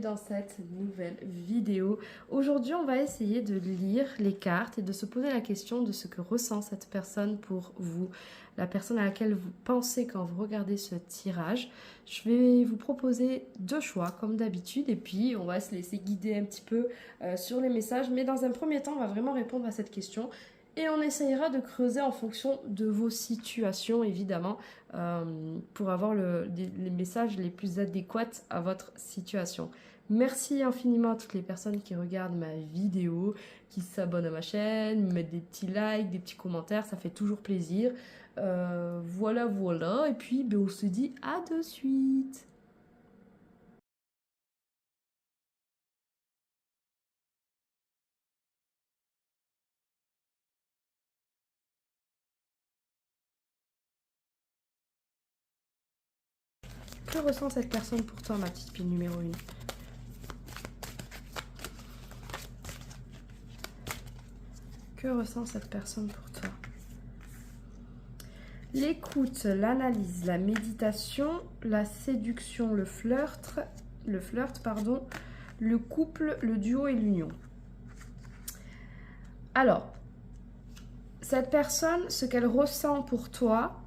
dans cette nouvelle vidéo. Aujourd'hui, on va essayer de lire les cartes et de se poser la question de ce que ressent cette personne pour vous, la personne à laquelle vous pensez quand vous regardez ce tirage. Je vais vous proposer deux choix comme d'habitude et puis on va se laisser guider un petit peu sur les messages. Mais dans un premier temps, on va vraiment répondre à cette question. Et on essayera de creuser en fonction de vos situations, évidemment, pour avoir les messages les plus adéquats à votre situation. Merci infiniment à toutes les personnes qui regardent ma vidéo, qui s'abonnent à ma chaîne, me mettent des petits likes, des petits commentaires, ça fait toujours plaisir. Voilà. Et puis, on se dit à de suite. Que ressent cette personne pour toi, ma petite pile numéro 1 ? Que ressent cette personne pour toi ? L'écoute, l'analyse, la méditation, la séduction, le flirt, le couple, le duo et l'union. Alors, cette personne, ce qu'elle ressent pour toi,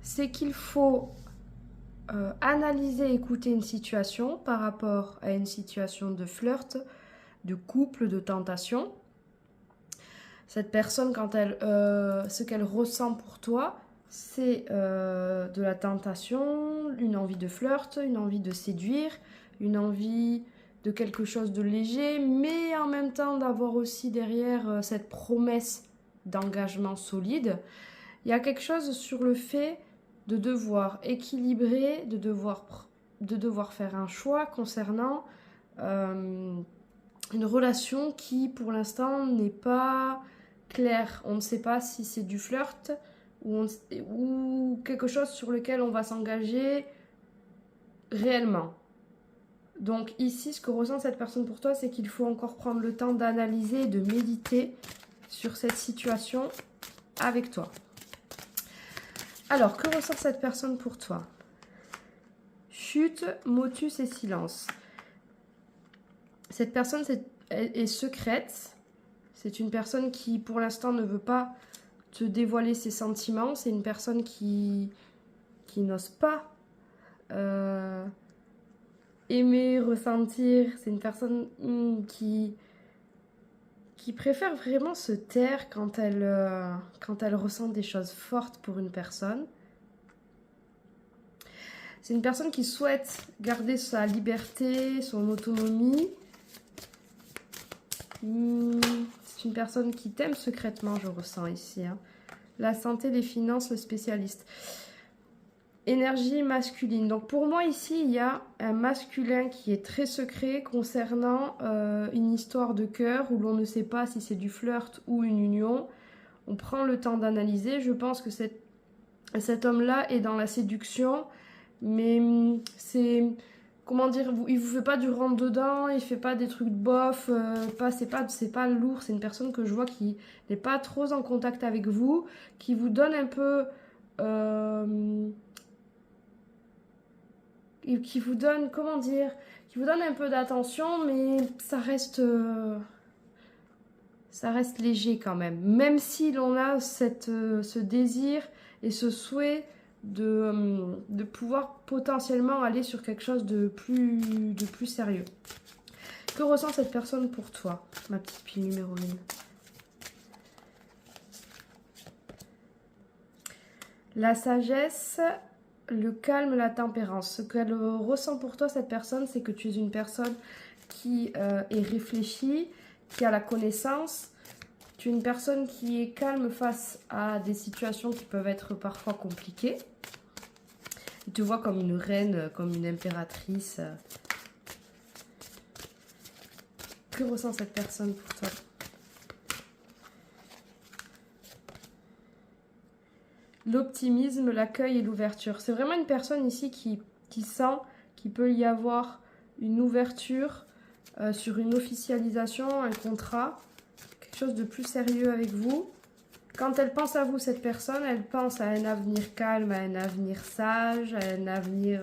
c'est qu'il faut analyser, écouter une situation par rapport à une situation de flirt, de couple, de tentation. Cette personne, ce qu'elle ressent pour toi, c'est de la tentation, une envie de flirt, une envie de séduire, une envie de quelque chose de léger, mais en même temps d'avoir aussi derrière cette promesse d'engagement solide. Il y a quelque chose sur le fait de devoir équilibrer, de devoir faire un choix concernant une relation qui, pour l'instant, n'est pas claire. On ne sait pas si c'est du flirt ou quelque chose sur lequel on va s'engager réellement. Donc ici, ce que ressent cette personne pour toi, c'est qu'il faut encore prendre le temps d'analyser et de méditer sur cette situation avec toi. Alors, que ressent cette personne pour toi ? Chute, motus et silence. Cette personne est secrète. C'est une personne qui, pour l'instant, ne veut pas te dévoiler ses sentiments. C'est une personne qui n'ose pas aimer, ressentir. C'est une personne qui préfère vraiment se taire quand elle ressent des choses fortes pour une personne. C'est une personne qui souhaite garder sa liberté, son autonomie. C'est une personne qui t'aime secrètement, je ressens ici. La santé, les finances, le spécialiste. Énergie masculine. Donc pour moi ici, il y a un masculin qui est très secret concernant une histoire de cœur où l'on ne sait pas si c'est du flirt ou une union. On prend le temps d'analyser. Je pense que cet homme-là est dans la séduction, mais c'est... Comment dire, il vous fait pas du rentre dedans, il fait pas des trucs bof, c'est pas lourd, c'est une personne que je vois qui n'est pas trop en contact avec vous, qui vous donne un peu, qui vous donne, comment dire, qui vous donne un peu d'attention, mais ça reste léger quand même. Même si l'on a ce désir et ce souhait de pouvoir potentiellement aller sur quelque chose de plus sérieux. Que ressent cette personne pour toi, ma petite pile numéro 1 ? La sagesse, le calme, la tempérance. Ce qu'elle ressent pour toi, cette personne, c'est que tu es une personne qui est réfléchie, qui a la connaissance. Tu es une personne qui est calme face à des situations qui peuvent être parfois compliquées. Tu te vois comme une reine, comme une impératrice. Que ressent cette personne pour toi ? L'optimisme, l'accueil et l'ouverture. C'est vraiment une personne ici qui sent qu'il peut y avoir une ouverture sur une officialisation, un contrat, quelque chose de plus sérieux avec vous. Quand elle pense à vous, cette personne, elle pense à un avenir calme, à un avenir sage, à un avenir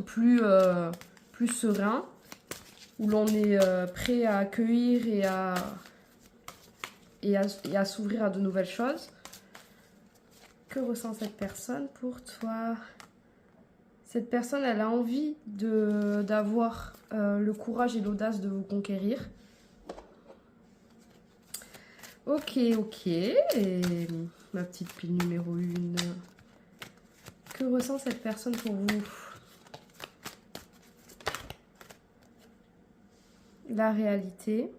plus serein, où l'on est prêt à accueillir et à s'ouvrir à de nouvelles choses. Que ressent cette personne pour toi? Cette personne, elle a envie d'avoir le courage et l'audace de vous conquérir. Ok. Et ma petite pile numéro 1. Que ressent cette personne pour vous? La réalité.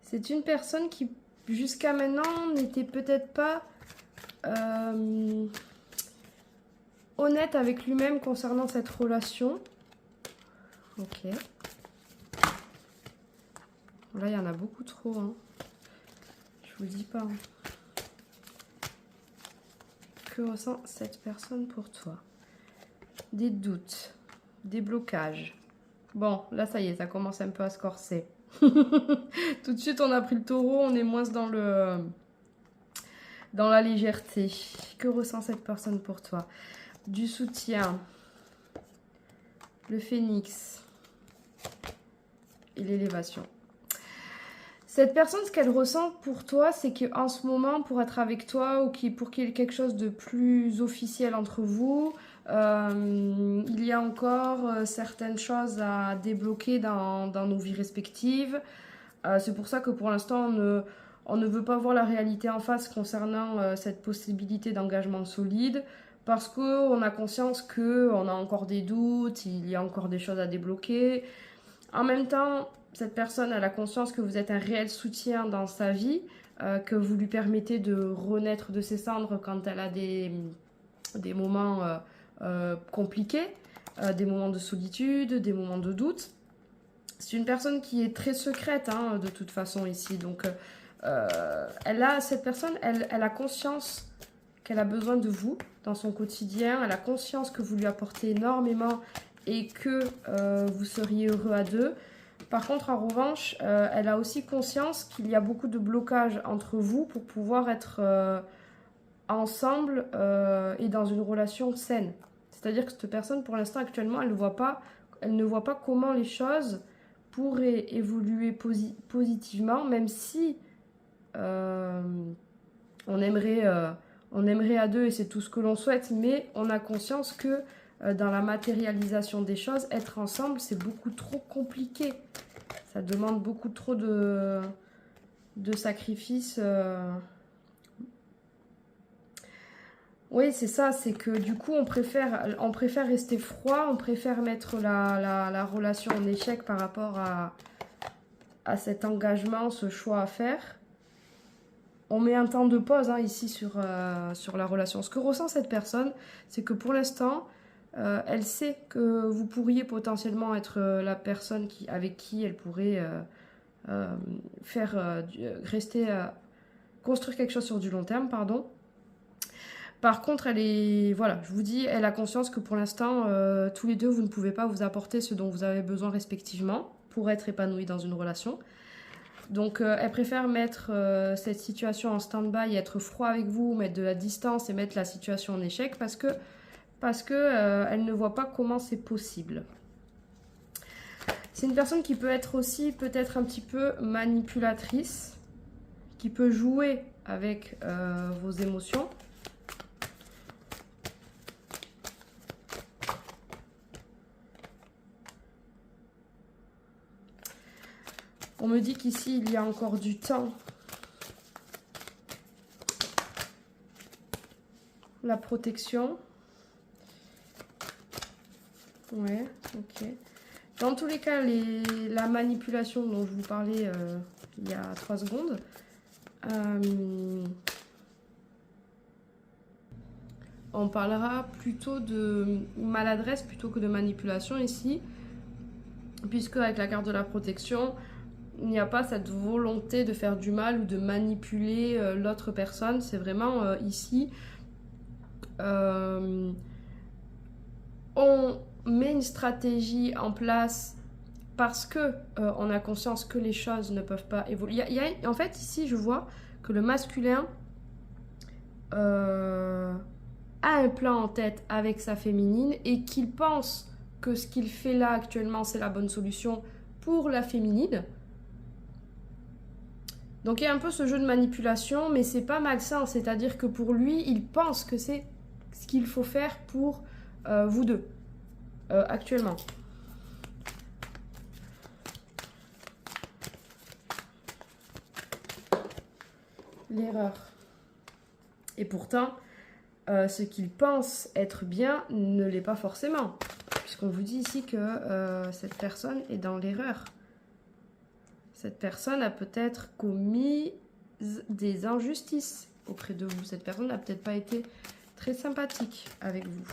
C'est une personne qui, jusqu'à maintenant, n'était peut-être pas honnête avec lui-même concernant cette relation. Ok. Là, il y en a beaucoup trop. Hein. Je vous dis pas. Que ressent cette personne pour toi? Des doutes, des blocages. Bon, là, ça y est, ça commence un peu à se corser. Tout de suite, on a pris le taureau, on est moins dans la légèreté. Que ressent cette personne pour toi? Du soutien, le phénix et l'élévation. Cette personne, ce qu'elle ressent pour toi, c'est qu'en ce moment, pour être avec toi ou pour qu'il y ait quelque chose de plus officiel entre vous, il y a encore certaines choses à débloquer dans nos vies respectives. C'est pour ça que pour l'instant, on ne veut pas voir la réalité en face concernant cette possibilité d'engagement solide, parce qu'on a conscience qu'on a encore des doutes, il y a encore des choses à débloquer. En même temps, cette personne a la conscience que vous êtes un réel soutien dans sa vie, que vous lui permettez de renaître de ses cendres quand elle a des moments compliqués, des moments de solitude, des moments de doute. C'est une personne qui est très secrète hein, de toute façon ici. Donc, cette personne, elle a conscience qu'elle a besoin de vous dans son quotidien. Elle a conscience que vous lui apportez énormément et que vous seriez heureux à deux. Par contre, en revanche, elle a aussi conscience qu'il y a beaucoup de blocages entre vous pour pouvoir être ensemble et dans une relation saine. C'est-à-dire que cette personne, pour l'instant, actuellement, elle ne voit pas comment les choses pourraient évoluer positivement, même si on aimerait à deux et c'est tout ce que l'on souhaite, mais on a conscience que dans la matérialisation des choses, être ensemble, c'est beaucoup trop compliqué. Ça demande beaucoup trop de sacrifices. Oui, c'est ça, c'est que du coup, on préfère rester froid, on préfère mettre la relation en échec par rapport à cet engagement, ce choix à faire. On met un temps de pause hein, ici sur la relation. Ce que ressent cette personne, c'est que pour l'instant, elle sait que vous pourriez potentiellement être la personne avec qui elle pourrait construire quelque chose sur du long terme, pardon. Par contre, je vous dis, elle a conscience que pour l'instant, tous les deux, vous ne pouvez pas vous apporter ce dont vous avez besoin respectivement pour être épanoui dans une relation. Donc, elle préfère mettre cette situation en stand-by, être froid avec vous, mettre de la distance et mettre la situation en échec parce que elle ne voit pas comment c'est possible. C'est une personne qui peut être aussi peut-être un petit peu manipulatrice, qui peut jouer avec vos émotions. On me dit qu'ici, il y a encore du temps. La protection. Ouais, ok. Dans tous les cas, la manipulation dont je vous parlais il y a 3 secondes, on parlera plutôt de maladresse plutôt que de manipulation ici, puisque avec la carte de la protection, il n'y a pas cette volonté de faire du mal ou de manipuler l'autre personne. C'est vraiment ici, on met une stratégie en place parce que on a conscience que les choses ne peuvent pas évoluer. En fait, ici, je vois que le masculin a un plan en tête avec sa féminine et qu'il pense que ce qu'il fait là actuellement, c'est la bonne solution pour la féminine. Donc il y a un peu ce jeu de manipulation, mais c'est pas malsain, c'est-à-dire que pour lui, il pense que c'est ce qu'il faut faire pour vous deux, actuellement. L'erreur. Et pourtant, ce qu'il pense être bien ne l'est pas forcément. Puisqu'on vous dit ici que cette personne est dans l'erreur. Cette personne a peut-être commis des injustices auprès de vous. Cette personne n'a peut-être pas été très sympathique avec vous.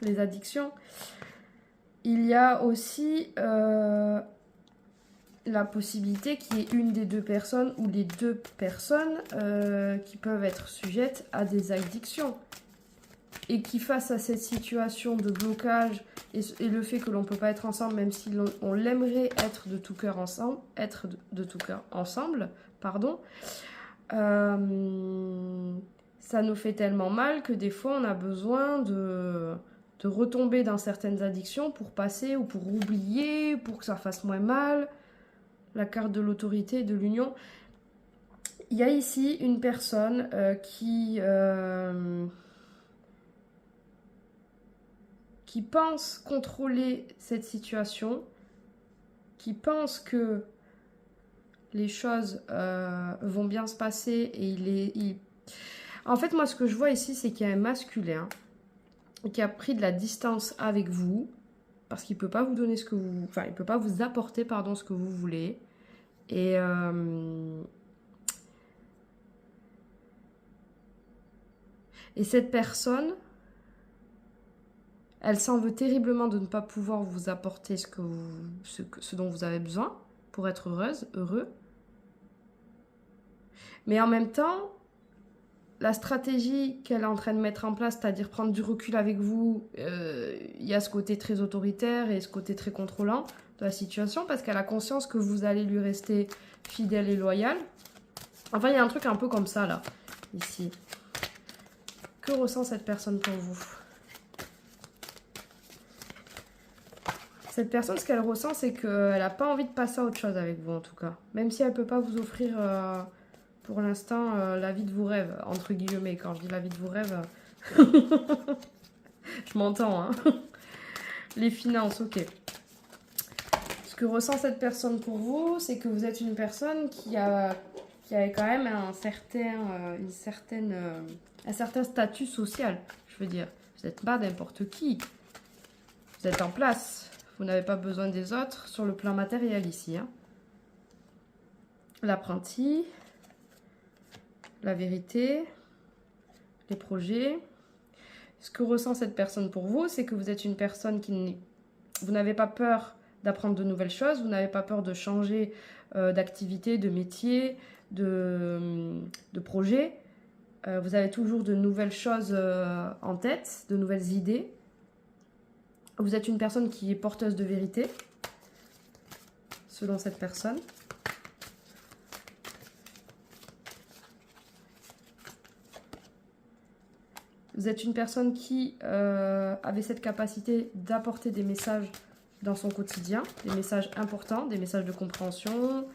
Les addictions. Il y a aussi la possibilité qu'il y ait une des deux personnes ou les deux personnes qui peuvent être sujettes à des addictions. Et qui, face à cette situation de blocage et le fait que l'on ne peut pas être ensemble, même si on l'aimerait être de tout cœur ensemble, ça nous fait tellement mal que des fois on a besoin de retomber dans certaines addictions pour passer ou pour oublier, pour que ça fasse moins mal. La carte de l'autorité et de l'union. Il y a ici une personne qui pense contrôler cette situation, qui pense que les choses vont bien se passer et En fait, moi, ce que je vois ici, c'est qu'il y a un masculin qui a pris de la distance avec vous parce qu'il peut pas vous donner ce que vous... Enfin, il peut pas vous apporter, pardon, ce que vous voulez. Et cette personne... Elle s'en veut terriblement de ne pas pouvoir vous apporter ce dont vous avez besoin pour être heureuse, heureux. Mais en même temps, la stratégie qu'elle est en train de mettre en place, c'est-à-dire prendre du recul avec vous, il y a ce côté très autoritaire et ce côté très contrôlant de la situation parce qu'elle a conscience que vous allez lui rester fidèle et loyal. Enfin, il y a un truc un peu comme ça, là, ici. Que ressent cette personne pour vous ? Cette personne, ce qu'elle ressent, c'est qu'elle n'a pas envie de passer à autre chose avec vous, en tout cas. Même si elle ne peut pas vous offrir, pour l'instant, la vie de vos rêves, entre guillemets. Quand je dis la vie de vos rêves, je m'entends, hein. Les finances, ok. Ce que ressent cette personne pour vous, c'est que vous êtes une personne qui a quand même un certain statut social, je veux dire. Vous n'êtes pas n'importe qui. Vous êtes en place. Vous n'avez pas besoin des autres sur le plan matériel ici. Hein. L'apprenti, la vérité, les projets. Ce que ressent cette personne pour vous, c'est que vous êtes une personne vous n'avez pas peur d'apprendre de nouvelles choses, vous n'avez pas peur de changer d'activité, de métier, de projet. Vous avez toujours de nouvelles choses en tête, de nouvelles idées. Vous êtes une personne qui est porteuse de vérité, selon cette personne. Vous êtes une personne qui avait cette capacité d'apporter des messages dans son quotidien, des messages importants, des messages de compréhension,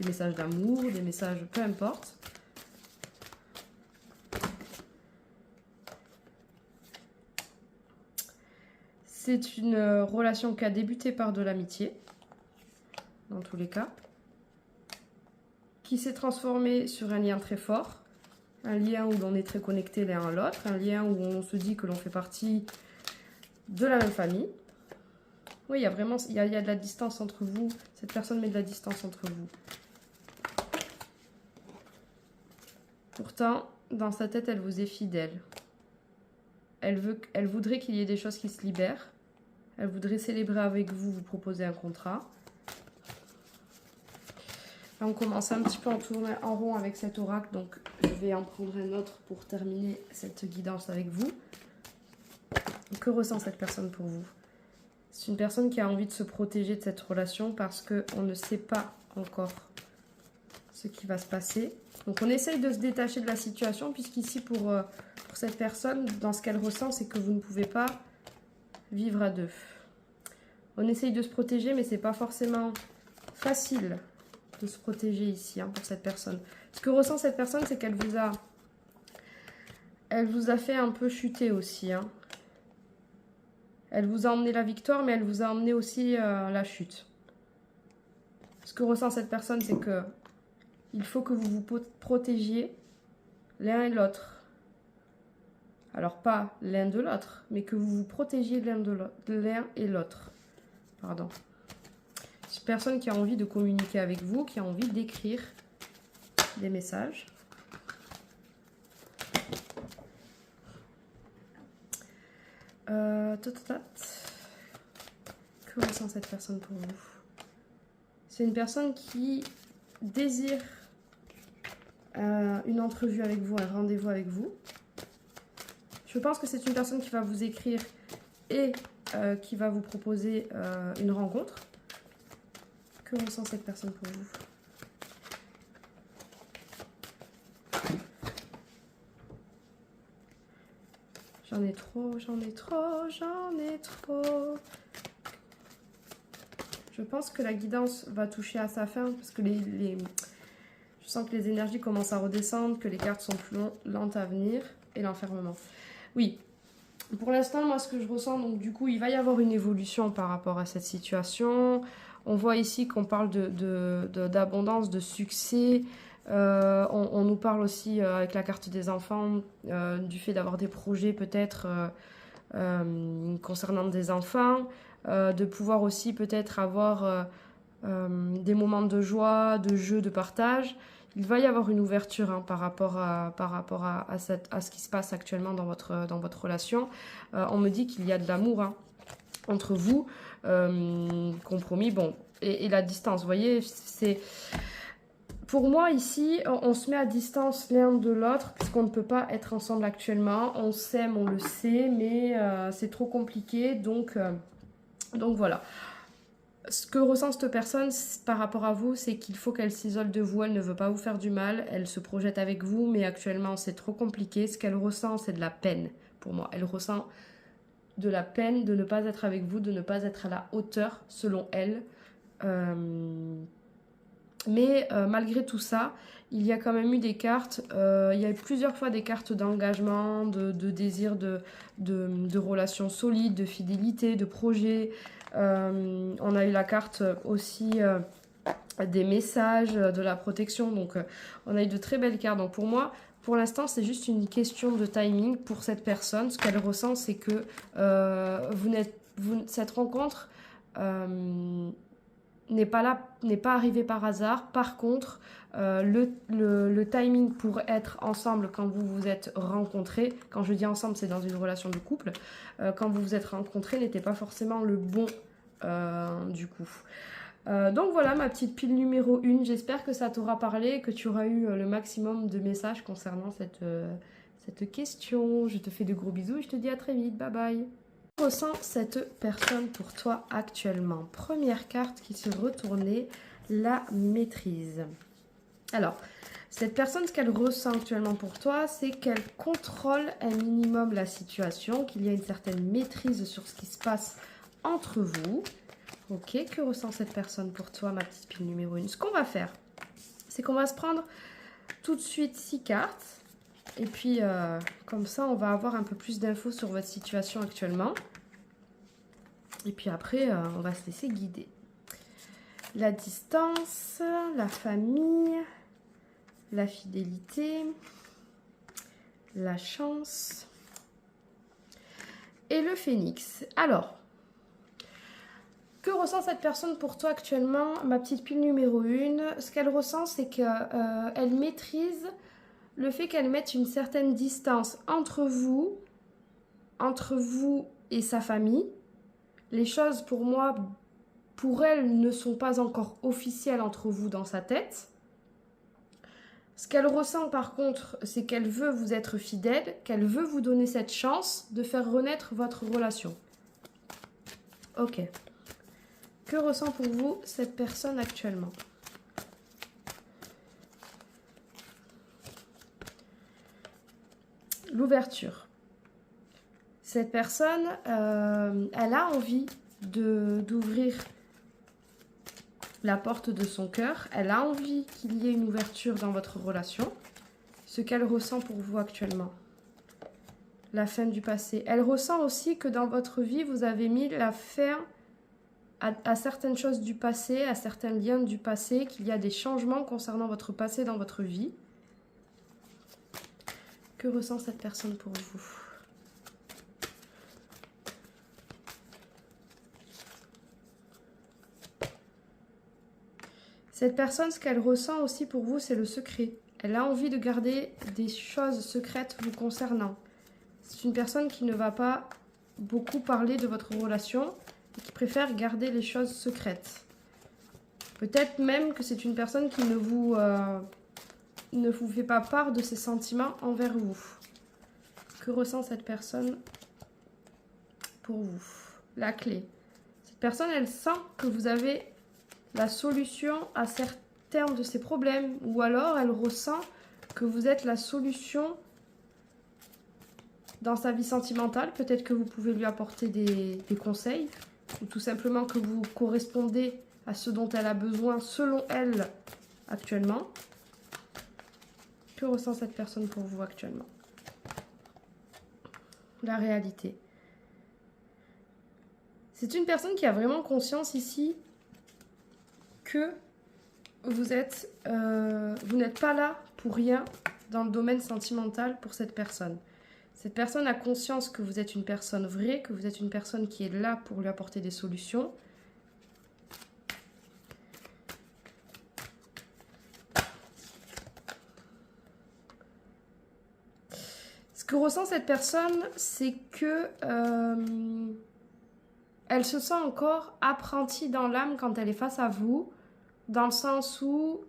des messages d'amour, des messages peu importe. C'est une relation qui a débuté par de l'amitié, dans tous les cas, qui s'est transformée sur un lien très fort, un lien où l'on est très connecté l'un à l'autre, un lien où on se dit que l'on fait partie de la même famille. Oui, il y a vraiment il y a de la distance entre vous, cette personne met de la distance entre vous. Pourtant, dans sa tête, elle vous est fidèle. Elle voudrait qu'il y ait des choses qui se libèrent. Elle voudrait célébrer avec vous, vous proposer un contrat. Là, on commence un petit peu à tourner en rond avec cet oracle, donc je vais en prendre un autre pour terminer cette guidance avec vous. Que ressent cette personne pour vous? C'est une personne qui a envie de se protéger de cette relation parce qu'on ne sait pas encore ce qui va se passer. Donc on essaye de se détacher de la situation, puisqu'ici pour cette personne, dans ce qu'elle ressent, c'est que vous ne pouvez pas vivre à deux. On essaye de se protéger, mais c'est pas forcément facile de se protéger ici pour cette personne. Ce que ressent cette personne, c'est qu'elle vous a fait un peu chuter aussi. Elle vous a emmené la victoire, mais elle vous a emmené aussi la chute. Ce que ressent cette personne, c'est que il faut que vous vous protégiez l'un et l'autre. Alors pas l'un de l'autre, mais que vous vous protégiez l'un et l'autre. Pardon. C'est une personne qui a envie de communiquer avec vous, qui a envie d'écrire des messages. Que ressent cette personne pour vous? C'est une personne qui désire une entrevue avec vous, un rendez-vous avec vous. Je pense que c'est une personne qui va vous écrire et qui va vous proposer une rencontre. Que ressent cette personne pour vous? J'en ai trop, j'en ai trop, j'en ai trop. Je pense que la guidance va toucher à sa fin parce que je sens que les énergies commencent à redescendre, que les cartes sont plus lentes à venir et l'enfermement. Oui, pour l'instant, moi, ce que je ressens, donc du coup, il va y avoir une évolution par rapport à cette situation. On voit ici qu'on parle d'abondance, de succès. On nous parle aussi avec la carte des enfants du fait d'avoir des projets peut-être concernant des enfants, de pouvoir aussi peut-être avoir des moments de joie, de jeu, de partage. Il va y avoir une ouverture par rapport à ce qui se passe actuellement dans votre relation. On me dit qu'il y a de l'amour entre vous, compromis, bon, et la distance. Vous voyez, c'est... Pour moi, ici, on se met à distance l'un de l'autre parce qu'on ne peut pas être ensemble actuellement. On s'aime, on le sait, mais c'est trop compliqué. Donc voilà. Ce que ressent cette personne par rapport à vous, c'est qu'il faut qu'elle s'isole de vous. Elle ne veut pas vous faire du mal. Elle se projette avec vous, mais actuellement, c'est trop compliqué. Ce qu'elle ressent, c'est de la peine pour moi. Elle ressent de la peine de ne pas être avec vous, de ne pas être à la hauteur, selon elle. Mais malgré tout ça, il y a quand même eu des cartes, il y a eu plusieurs fois des cartes d'engagement, de désir de relations solides, de fidélité, de projets. On a eu la carte aussi des messages, de la protection. Donc on a eu de très belles cartes. Donc pour moi, pour l'instant, c'est juste une question de timing pour cette personne. Ce qu'elle ressent, c'est que cette rencontre... n'est pas arrivé par hasard. Par contre, le timing pour être ensemble quand vous vous êtes rencontrés, quand je dis ensemble, c'est dans une relation de couple, quand vous vous êtes rencontrés, n'était pas forcément le bon du coup. Donc voilà ma petite pile numéro 1. J'espère que ça t'aura parlé, que tu auras eu le maximum de messages concernant cette question. Je te fais de gros bisous et je te dis à très vite. Bye bye. Ressent cette personne pour toi actuellement? Première carte qui se retournait, la maîtrise. Alors, cette personne, ce qu'elle ressent actuellement pour toi, c'est qu'elle contrôle un minimum la situation, qu'il y a une certaine maîtrise sur ce qui se passe entre vous. Ok, que ressent cette personne pour toi, ma petite pile numéro 1? Ce qu'on va faire, c'est qu'on va se prendre tout de suite 6 cartes. Et puis, comme ça, on va avoir un peu plus d'infos sur votre situation actuellement. Et puis après, on va se laisser guider. La distance, la famille, la fidélité, la chance et le phénix. Alors, que ressent cette personne pour toi actuellement? Ma petite pile numéro 1, ce qu'elle ressent, c'est qu'elle maîtrise le fait qu'elle mette une certaine distance entre vous et sa famille. Les choses, pour moi, pour elle, ne sont pas encore officielles entre vous dans sa tête. Ce qu'elle ressent, par contre, c'est qu'elle veut vous être fidèle, qu'elle veut vous donner cette chance de faire renaître votre relation. Ok. Que ressent pour vous cette personne actuellement? l'ouverture. Cette personne, elle a envie d'ouvrir la porte de son cœur. Elle a envie qu'il y ait une ouverture dans votre relation. Ce qu'elle ressent pour vous actuellement. La fin du passé. Elle ressent aussi que dans votre vie, vous avez mis la fin à certaines choses du passé, à certains liens du passé, qu'il y a des changements concernant votre passé dans votre vie. Que ressent cette personne pour vous? Cette personne, ce qu'elle ressent aussi pour vous, c'est le secret. Elle a envie de garder des choses secrètes vous concernant. C'est une personne qui ne va pas beaucoup parler de votre relation et qui préfère garder les choses secrètes. Peut-être même que c'est une personne qui ne vous fait pas part de ses sentiments envers vous. Que ressent cette personne pour vous? La clé. Cette personne, elle sent que vous avez la solution à certains de ses problèmes, ou alors elle ressent que vous êtes la solution dans sa vie sentimentale. Peut-être que vous pouvez lui apporter des conseils, ou tout simplement que vous correspondez à ce dont elle a besoin selon elle actuellement. Que ressent cette personne pour vous actuellement? La réalité. C'est une personne qui a vraiment conscience ici que vous n'êtes pas là pour rien dans le domaine sentimental pour cette personne. Cette personne a conscience que vous êtes une personne vraie, que vous êtes une personne qui est là pour lui apporter des solutions. Ce que ressent cette personne, c'est que elle se sent encore apprentie dans l'âme quand elle est face à vous, dans le sens où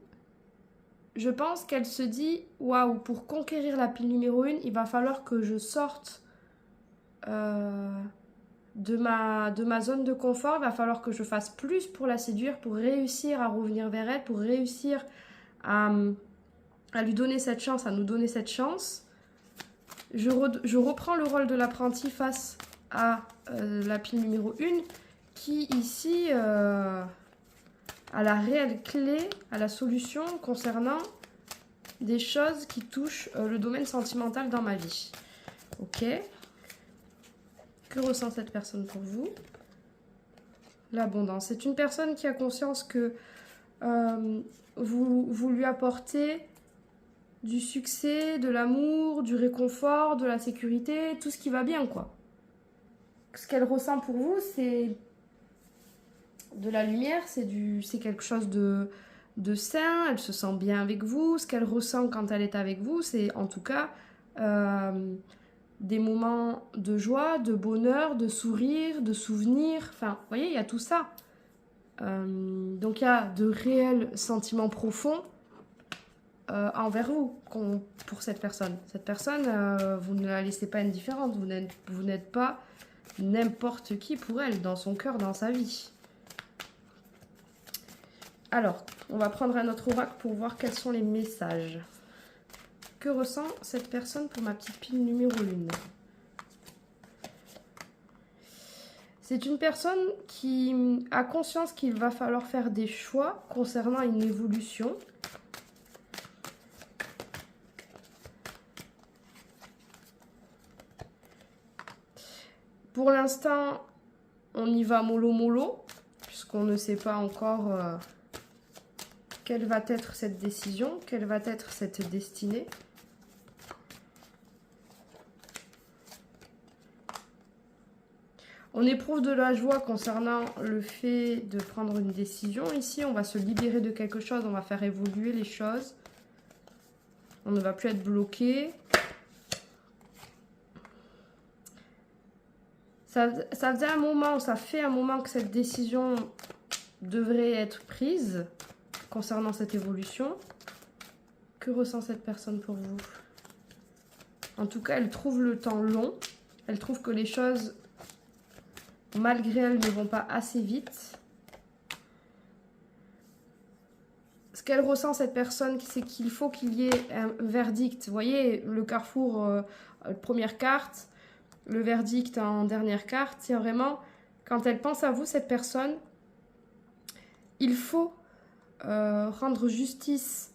je pense qu'elle se dit « Waouh, pour conquérir la pile numéro 1, il va falloir que je sorte de ma zone de confort, il va falloir que je fasse plus pour la séduire, pour réussir à revenir vers elle, pour réussir à lui donner cette chance, à nous donner cette chance. Je reprends le rôle de l'apprenti face à la pile numéro 1 qui ici a la réelle clé, à la solution concernant des choses qui touchent le domaine sentimental dans ma vie. Ok. Que ressent cette personne pour vous? L'abondance. C'est une personne qui a conscience que vous lui apportez du succès, de l'amour, du réconfort, de la sécurité, tout ce qui va bien, quoi. Ce qu'elle ressent pour vous, c'est de la lumière, c'est quelque chose de sain, elle se sent bien avec vous. Ce qu'elle ressent quand elle est avec vous, c'est en tout cas des moments de joie, de bonheur, de sourire, de souvenirs. Enfin, vous voyez, il y a tout ça. Donc il y a de réels sentiments profonds envers vous, pour cette personne. Cette personne, vous ne la laissez pas indifférente, vous n'êtes pas n'importe qui pour elle, dans son cœur, dans sa vie. Alors, on va prendre un autre oracle pour voir quels sont les messages. Que ressent cette personne pour ma petite pile numéro 1? C'est une personne qui a conscience qu'il va falloir faire des choix concernant une évolution. Pour l'instant, on y va mollo mollo, puisqu'on ne sait pas encore quelle va être cette décision, quelle va être cette destinée. On éprouve de la joie concernant le fait de prendre une décision. Ici, on va se libérer de quelque chose, on va faire évoluer les choses. On ne va plus être bloqué. Ça faisait un moment, ça fait un moment que cette décision devrait être prise concernant cette évolution. Que ressent cette personne pour vous? En tout cas, elle trouve le temps long. Elle trouve que les choses, malgré elle, ne vont pas assez vite. Ce qu'elle ressent, cette personne, c'est qu'il faut qu'il y ait un verdict. Vous voyez, le carrefour, première carte, le verdict en dernière carte, c'est vraiment, quand elle pense à vous, cette personne, il faut rendre justice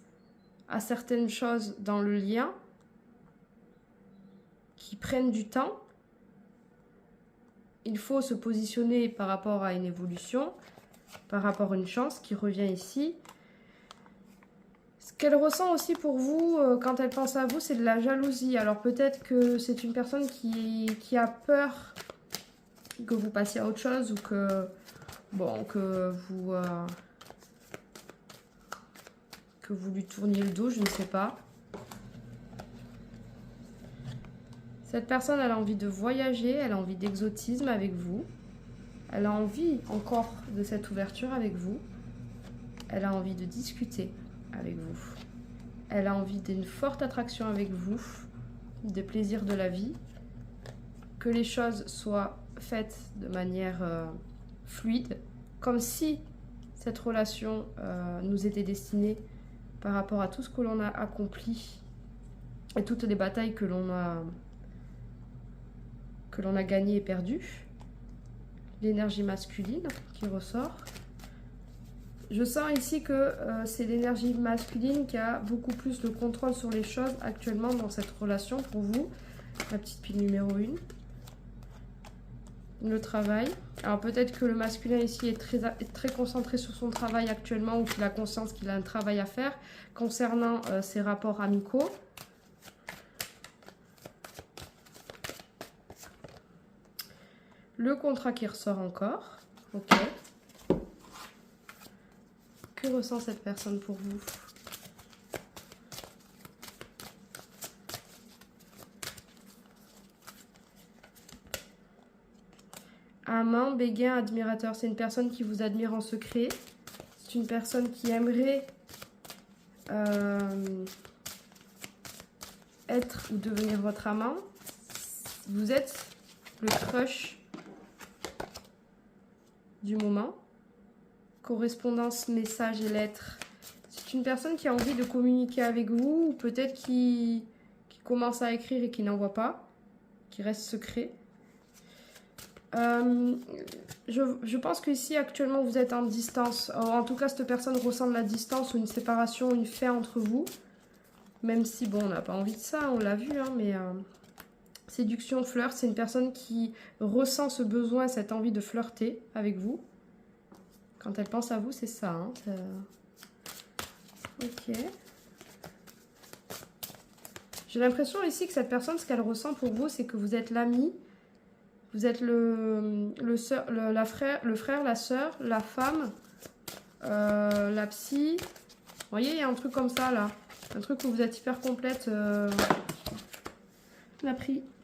à certaines choses dans le lien qui prennent du temps. Il faut se positionner par rapport à une évolution, par rapport à une chance qui revient ici. Ce qu'elle ressent aussi pour vous, quand elle pense à vous, c'est de la jalousie. Alors peut-être que c'est une personne qui a peur que vous passiez à autre chose ou que, bon, que vous lui tourniez le dos, je ne sais pas. Cette personne, elle a envie de voyager, elle a envie d'exotisme avec vous. Elle a envie encore de cette ouverture avec vous. Elle a envie de discuter avec vous. Elle a envie d'une forte attraction avec vous, des plaisirs de la vie. Que les choses soient faites de manière fluide, comme si cette relation nous était destinée par rapport à tout ce que l'on a accompli et toutes les batailles que l'on a gagnées et perdues. L'énergie masculine qui ressort. Je sens ici que c'est l'énergie masculine qui a beaucoup plus le contrôle sur les choses actuellement dans cette relation pour vous. La petite pile numéro 1. Le travail. Alors peut-être que le masculin ici est très concentré sur son travail actuellement ou qu'il a conscience qu'il a un travail à faire concernant ses rapports amicaux. Le contrat qui ressort encore. Ok. Que ressent cette personne pour vous? Amant, béguin, admirateur. C'est une personne qui vous admire en secret. C'est une personne qui aimerait être ou devenir votre amant. Vous êtes le crush du moment. Correspondance, messages et lettres. C'est une personne qui a envie de communiquer avec vous ou peut-être qui commence à écrire et qui n'envoie pas, qui reste secret. Je pense qu'ici actuellement vous êtes en distance. En tout cas, cette personne ressent de la distance ou une séparation, une fin entre vous. Même si, bon, on n'a pas envie de ça, on l'a vu, hein, mais séduction, flirt, c'est une personne qui ressent ce besoin, cette envie de flirter avec vous. Quand elle pense à vous, c'est ça. Hein, ok. J'ai l'impression ici que cette personne, ce qu'elle ressent pour vous, c'est que vous êtes l'ami. Vous êtes le frère, la sœur, la femme, la psy. Vous voyez, il y a un truc comme ça, là. Un truc où vous êtes hyper complète. La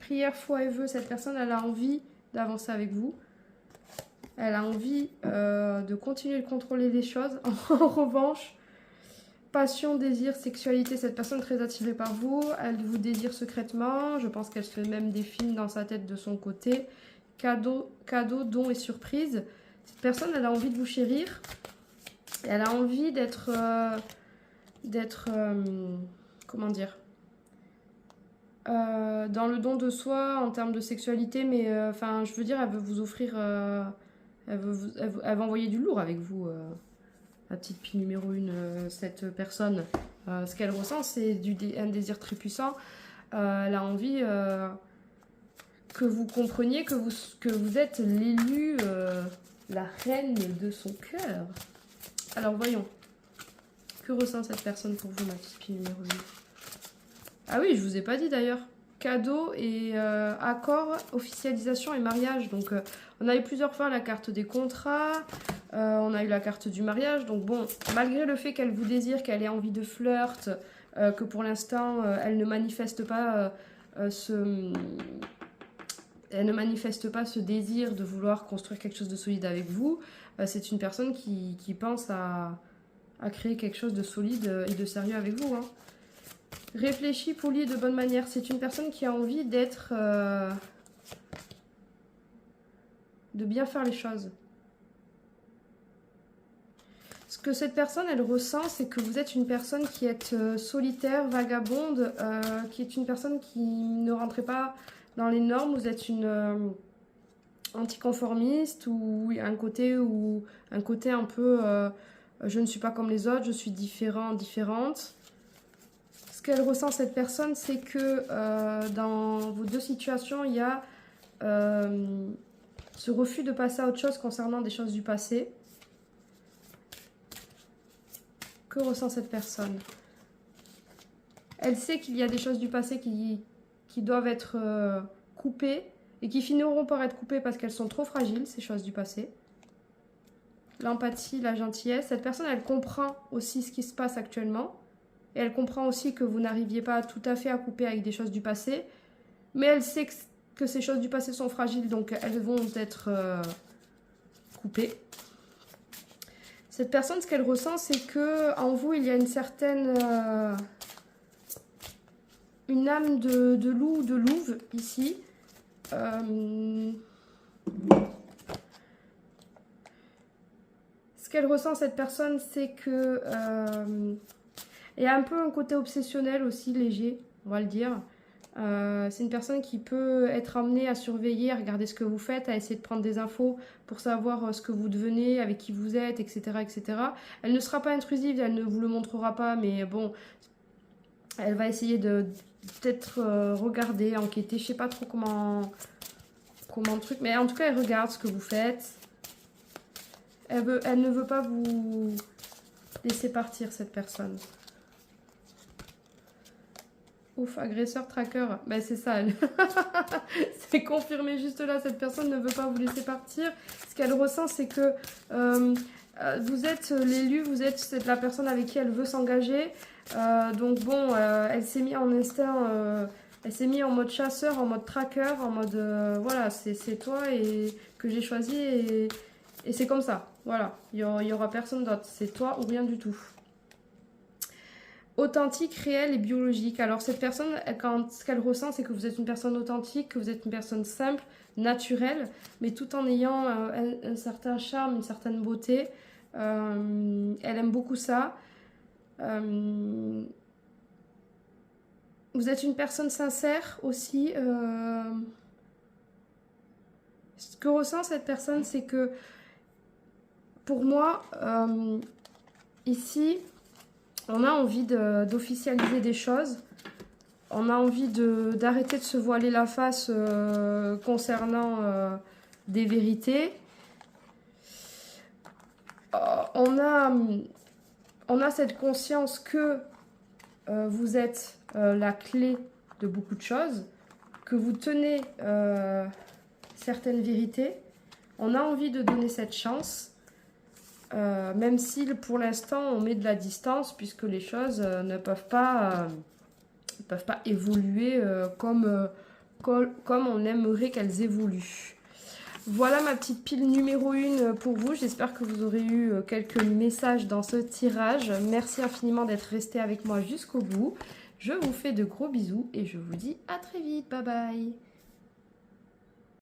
prière, foi et vœu, cette personne, elle a envie d'avancer avec vous. Elle a envie de continuer de contrôler les choses. En revanche, passion, désir, sexualité, cette personne est très attirée par vous. Elle vous désire secrètement. Je pense qu'elle se fait même des films dans sa tête de son côté. Cadeau, dons et surprises. Cette personne, elle a envie de vous chérir. Elle a envie d'être... comment dire, dans le don de soi en termes de sexualité, mais enfin, je veux dire, elle veut vous offrir... elle va envoyer du lourd avec vous, la petite pile numéro 1, cette personne. Ce qu'elle ressent, c'est un désir très puissant. Elle a envie que vous compreniez que vous êtes l'élu, la reine de son cœur. Alors voyons. Que ressent cette personne pour vous, ma petite pile numéro 1? Ah oui, je vous ai pas dit d'ailleurs. Cadeau et accord, officialisation et mariage. Donc on a eu plusieurs fois la carte des contrats, on a eu la carte du mariage. Donc bon, malgré le fait qu'elle vous désire, qu'elle ait envie de flirt, que pour l'instant elle ne manifeste pas elle ne manifeste pas ce désir de vouloir construire quelque chose de solide avec vous, c'est une personne qui pense à créer quelque chose de solide et de sérieux avec vous. Hein. Réfléchi, poli et de bonne manière. C'est une personne qui a envie d'être... de bien faire les choses. Ce que cette personne, elle ressent, c'est que vous êtes une personne qui est solitaire, vagabonde, qui est une personne qui ne rentrait pas dans les normes. Vous êtes une anticonformiste ou un côté un peu je ne suis pas comme les autres, je suis différent, différente. Ce qu'elle ressent, cette personne, c'est que dans vos deux situations, il y a ce refus de passer à autre chose concernant des choses du passé. Que ressent cette personne? Elle sait qu'il y a des choses du passé qui doivent être coupées et qui finiront par être coupées parce qu'elles sont trop fragiles, ces choses du passé. L'empathie, la gentillesse. Cette personne, elle comprend aussi ce qui se passe actuellement. Et elle comprend aussi que vous n'arriviez pas tout à fait à couper avec des choses du passé. Mais elle sait que ces choses du passé sont fragiles, donc elles vont être coupées. Cette personne, ce qu'elle ressent, c'est que en vous, il y a une certaine... une âme de loup ou de louve, ici. Ce qu'elle ressent, cette personne, c'est que... il y a un peu un côté obsessionnel aussi, léger, on va le dire. C'est une personne qui peut être amenée à surveiller, à regarder ce que vous faites, à essayer de prendre des infos pour savoir ce que vous devenez, avec qui vous êtes, etc., etc. Elle ne sera pas intrusive, elle ne vous le montrera pas, mais bon, elle va essayer de peut-être regarder, enquêter, je sais pas trop comment truc, mais en tout cas, elle regarde ce que vous faites. Elle ne veut pas vous laisser partir, cette personne. Ouf, agresseur tracker. Ben c'est ça. C'est confirmé juste là. Cette personne ne veut pas vous laisser partir. Ce qu'elle ressent, c'est que vous êtes l'élu, vous êtes la personne avec qui elle veut s'engager. Donc bon, elle s'est mise en instinct, elle s'est mise en mode chasseur, en mode tracker, en mode voilà, c'est toi et que j'ai choisi et c'est comme ça. Voilà, il y aura personne d'autre. C'est toi ou rien du tout. Authentique, réel et biologique. Alors cette personne, ce qu'elle ressent, c'est que vous êtes une personne authentique, que vous êtes une personne simple, naturelle, mais tout en ayant un certain charme, une certaine beauté. Elle aime beaucoup ça. Vous êtes une personne sincère aussi. Ce que ressent cette personne, c'est que pour moi, ici... on a envie d'officialiser des choses. On a envie d'arrêter de se voiler la face concernant des vérités. On a cette conscience que vous êtes la clé de beaucoup de choses, que vous tenez certaines vérités. On a envie de donner cette chance. Même si pour l'instant on met de la distance puisque les choses ne peuvent pas évoluer comme on aimerait qu'elles évoluent. Voilà ma petite pile numéro 1 pour vous. J'espère que vous aurez eu quelques messages dans ce tirage. Merci infiniment d'être resté avec moi jusqu'au bout. Je vous fais de gros bisous et je vous dis à très vite. Bye bye.